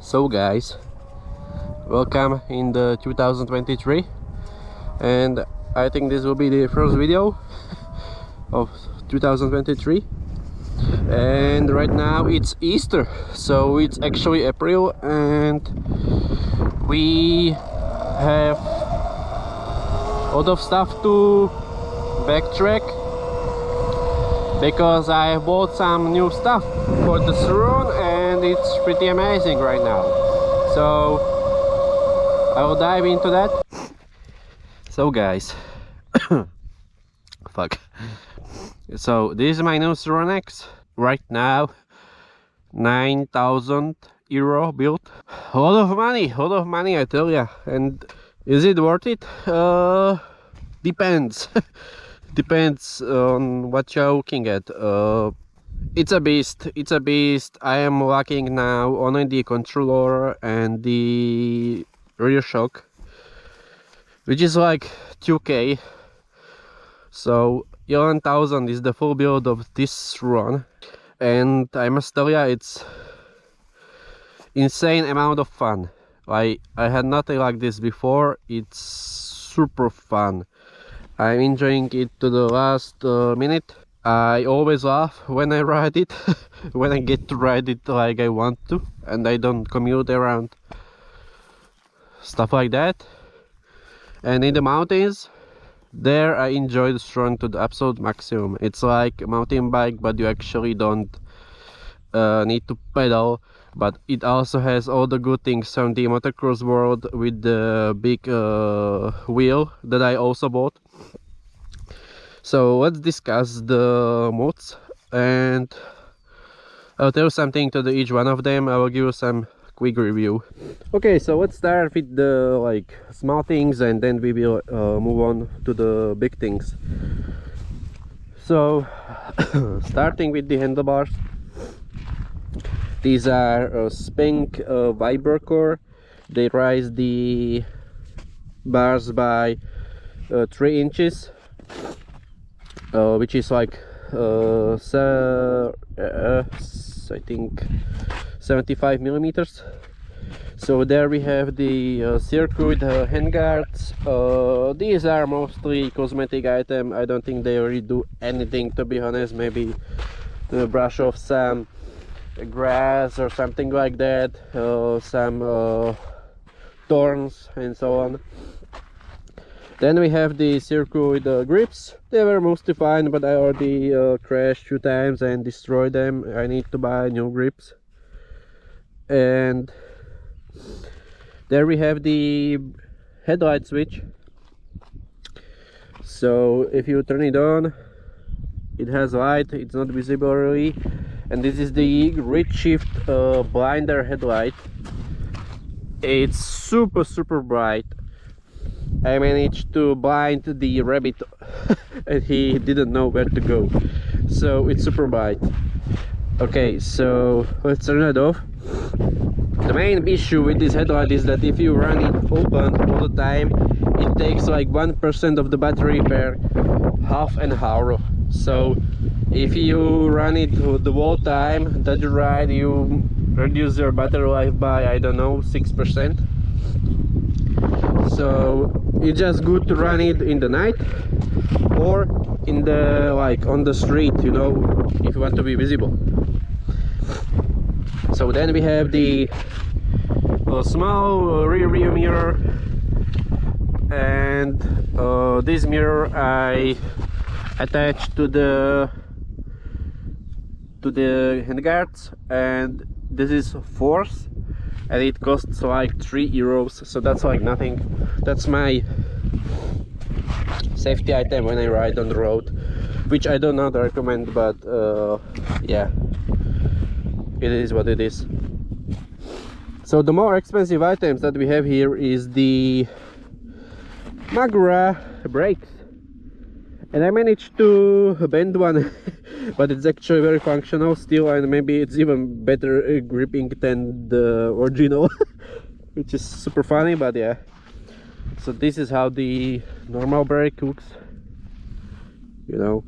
So guys, welcome in the 2023, and I think this will be the first video of 2023. And right now it's Easter, so it's actually April, and we have a lot of stuff to backtrack because I bought some new stuff for the Sur-ron and it's pretty amazing right now. So I will dive into that. So guys, fuck. So this is my new Sur-ron X. Right now, 9,000 euro built. A lot of money, I tell ya. And is it worth it? Depends. Depends on what you're looking at. It's a beast. I am lacking now only the controller and the rear shock, which is like 2k. So 11,000 is the full build of this run, and I must tell ya, it's insane amount of fun. I had nothing like this before. It's super fun. I'm enjoying it to the last minute. I always laugh when I ride it, when I get to ride it like I want to, and I don't commute around, stuff like that. And in the mountains, there I enjoy the Sur-ron to the absolute maximum. It's like a mountain bike, but you actually don't need to pedal. But it also has all the good things from the motocross world with the big wheel that I also bought. So let's discuss the mods, and I'll tell you something to each one of them. I will give you some quick review. Okay, so let's start with the small things, and then we will move on to the big things. So starting with the handlebars, these are Spank Viber core. They raise the bars by 3 inches, which is like I think 75 millimeters. So there we have the circuit handguards. These are mostly cosmetic item. I don't think they really do anything, to be honest. Maybe brush off some grass or something like that, some thorns and so on. Then we have the circuit grips. They were mostly fine, but I already crashed 2 times and destroyed them. I need to buy new grips. And there we have the headlight switch. So if you turn it on, it has light. It's not visible really. And this is the grid shift blinder headlight. It's super bright. I managed to blind the rabbit and he didn't know where to go, so it's super bright. Okay, so let's turn it off. The main issue with this headlight is that if you run it open all the time, it takes like 1% of the battery per half an hour. So if you run it the whole time that you ride, you reduce your battery life by, I don't know, 6%. So it's just good to run it in the night or in the on the street, you know, if you want to be visible. So then we have the small rear view mirror, and this mirror I attached to the handguards, and this is fourth, and it costs like 3 euros, so that's like nothing. That's my safety item when I ride on the road, which I do not recommend, but yeah, it is what it is. So the more expensive items that we have here is the Magura brakes, and I managed to bend one but it's actually very functional still, and maybe it's even better gripping than the original which is super funny, but yeah. So this is how the normal brake looks, you know.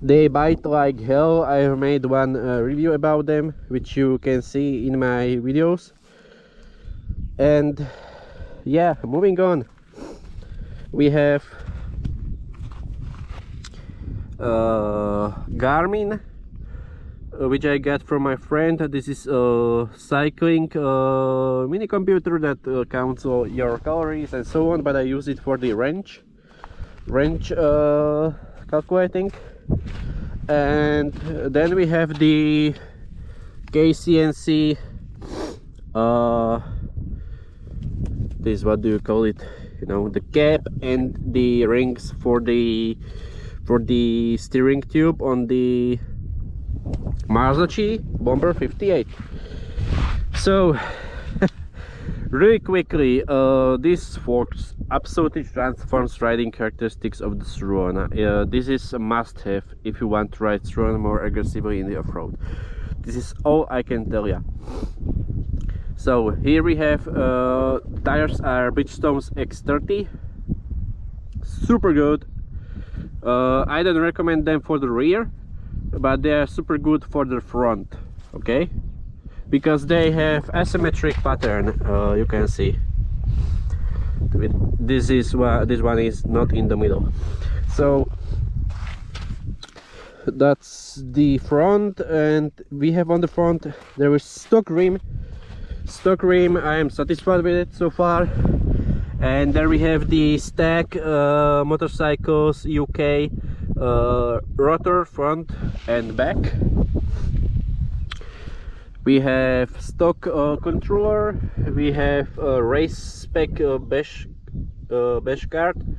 They bite like hell. I made one review about them, which you can see in my videos. And yeah, moving on, we have Garmin, which I got from my friend. This is a cycling mini computer that counts all your calories and so on, but I use it for the range calculating. And then we have the KCNC, this, what do you call it, you know, the cap and the rings for the steering tube on the Masachi Bomber 58. So really quickly, this forks absolutely transforms riding characteristics of the Sur-ron. This is a must-have if you want to ride Sur-ron more aggressively in the off-road. This is all I can tell you. So here we have tires are Bridgestone's X30, super good. I don't recommend them for the rear, but they are super good for the front, okay, because they have asymmetric pattern. You can see this one is not in the middle. So that's the front, and we have on the front there is stock rim. I am satisfied with it so far. And there we have the Stack Motorcycles UK rotor front and back. We have stock controller. We have race spec bash card.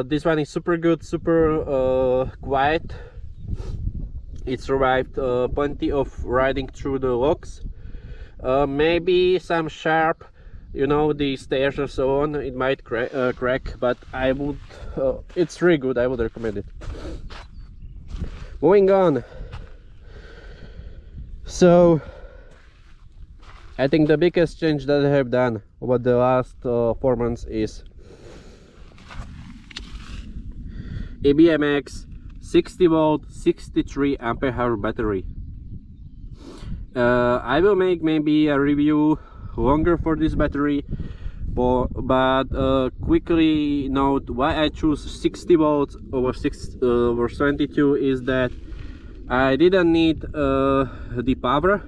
This one is super good, super quiet. It survived plenty of riding through the locks. Maybe some sharp, you know, the stairs or so on, it might crack, but I would, it's really good. I would recommend it. Moving on. So I think the biggest change that I have done over the last 4 months is ABMX 60 volt 63 ampere hour battery. I will make maybe a review longer for this battery, but quickly note why I choose 60 volts over 72 is that I didn't need the power,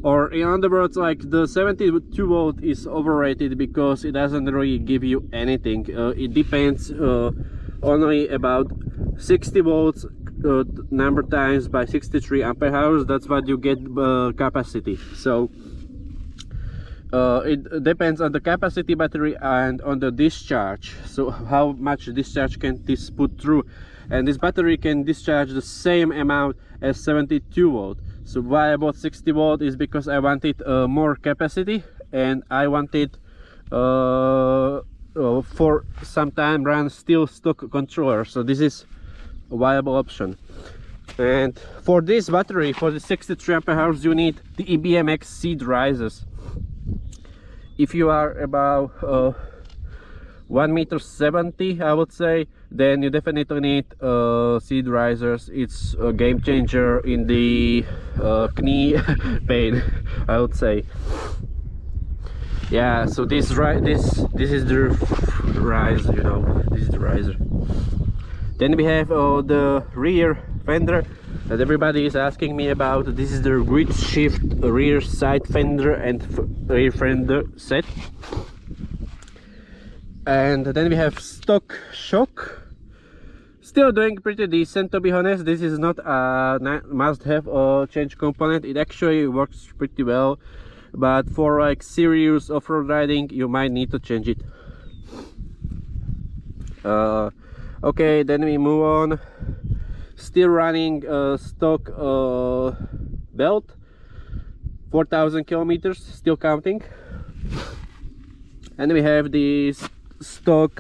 or in other words, like the 72 volt is overrated because it doesn't really give you anything. It depends only about 60 volts number times by 63 ampere hours. That's what you get capacity. So it depends on the capacity battery and on the discharge, so how much discharge can this put through, and this battery can discharge the same amount as 72 volt. So why I bought 60 volt is because I wanted more capacity, and I wanted for some time run still stock controller, so this is a viable option. And for this battery, for the 63 ampere hours, you need the EBMX seat risers. If you are about 1.70 m, I would say, then you definitely need seat risers. It's a game changer in the knee pain, I would say. Yeah, so this is the rise, you know, this is the riser. Then we have the rear fender that everybody is asking me about. This is the grid shift rear side fender and rear fender set. And then we have stock shock, still doing pretty decent, to be honest. This is not a must-have change component. It actually works pretty well, but for like serious off-road riding you might need to change it. Okay, then we move on. Still running stock belt, 4,000 kilometers, still counting. And we have this stock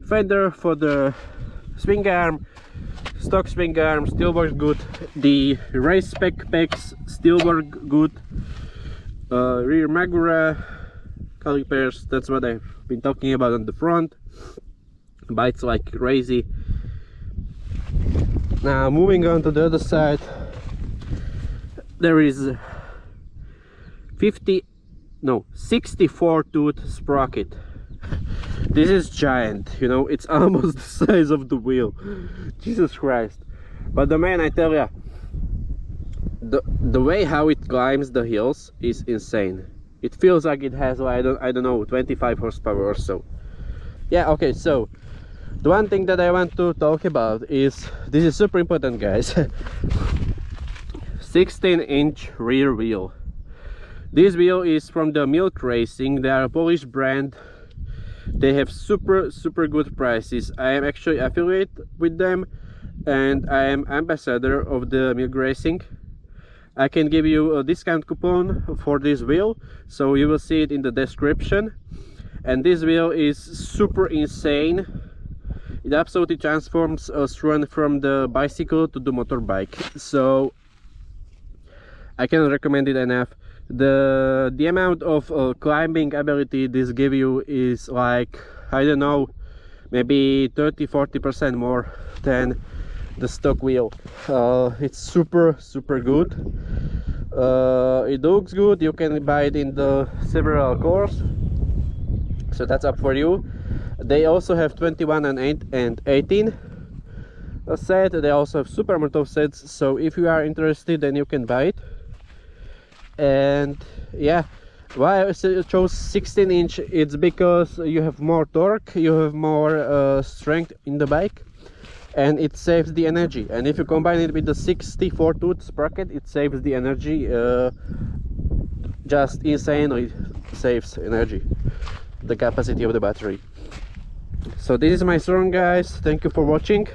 fender for the swing arm. Stock swing arm still works good. The race spec pegs still work good. Rear Magura calipers, that's what I've been talking about on the front. Bites like crazy. Now moving on to the other side, there is 64 tooth sprocket. This is giant, you know, it's almost the size of the wheel. Jesus Christ. But the man, I tell ya, the way how it climbs the hills is insane. It feels like it has, I don't know, 25 horsepower or so. Yeah, okay, so the one thing that I want to talk about is, this is super important, guys. 16-inch rear wheel. This wheel is from the Milk Racing. They are a Polish brand. They have super good prices. I am actually affiliate with them, and I am ambassador of the Milk Racing. I can give you a discount coupon for this wheel, so you will see it in the description. And this wheel is super insane. It absolutely transforms a Sur-ron from the bicycle to the motorbike, so I cannot recommend it enough. The amount of climbing ability this gives you is like, I don't know, maybe 30-40% more than the stock wheel. It's super good. It looks good. You can buy it in the several colors, so that's up for you. They also have 21 and 18 set. They also have supermoto sets, so if you are interested, then you can buy it. And yeah, why I chose 16-inch, it's because you have more torque, you have more strength in the bike, and it saves the energy. And if you combine it with the 64 tooth sprocket, it saves the energy, just insanely saves energy, the capacity of the battery. So this is my Sur-ron, guys. Thank you for watching.